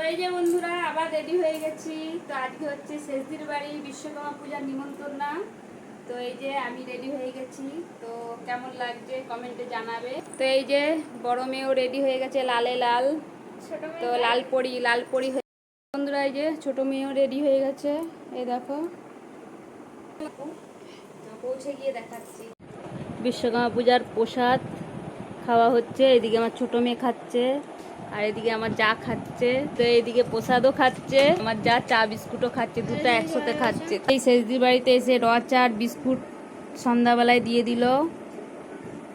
এই যে বন্ধুরা আবার রেডি হয়ে গেছি। তো আজকে হচ্ছে শেষদির বাড়ি বিশ্বকর্মা পূজার নিমন্ত্রণ না। তো এই যে আমি রেডি হয়ে গেছি, তো কেমন লাগছে কমেন্টে জানাবে। তো এই যে বড় মেয়েও রেডি হয়ে গেছে লালে লাল, তো লাল পরি হয়ে বন্ধুরা। এই যে ছোট মেয়েও রেডি হয়ে গেছে, এই দেখো পৌঁছে গিয়ে দেখাচ্ছি। বিশ্বকর্মা পূজার প্রসাদ খাওয়া হচ্ছে, এদিকে আমার ছোট মেয়ে খাচ্ছে আর এদিকে আমার যা খাচ্ছে। তো এইদিকে প্রসাদও খাচ্ছে, আমার যা চা বিস্কুটও খাচ্ছে, দুটো একসাথে খাচ্ছে। এই শেষদির বাড়িতে এসে চা আর বিস্কুট সন্ধ্যাবেলায় দিয়ে দিল।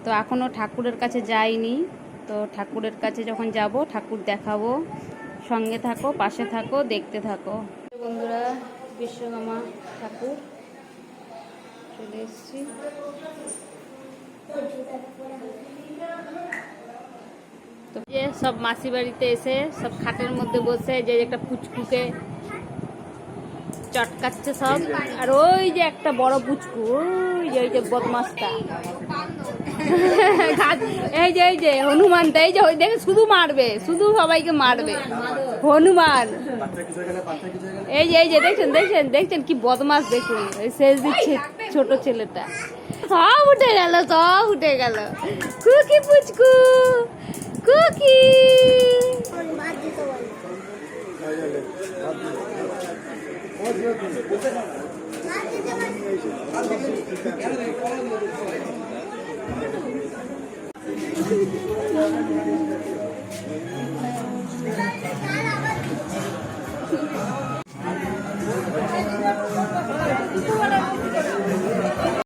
তো এখনও ঠাকুরের কাছে যাইনি, তো ঠাকুরের কাছে যখন যাব ঠাকুর দেখাবো। সঙ্গে থাকো, পাশে থাকো, দেখতে থাকো বন্ধুরা। বিশ্বকর্মা ঠাকুর চলে এসছি। তো যে সব মাসি বাড়িতে এসে সব খাটের মধ্যে বসে যে একটা পুচকুকে চটকাচ্ছে সব। আর ওই যে একটা বড় পুচকু, ওই যে বদমাসটা এই যে হনুমানটা, এই যে দেখে শুধু মারবে, শুধু সবাইকে মারবে হনুমান। এই যে দেখছেন কি বদমাস, দেখুন শেষ দিচ্ছে ছোট ছেলেটা। সব উঠে গেল কুকি পুচকু কুকি।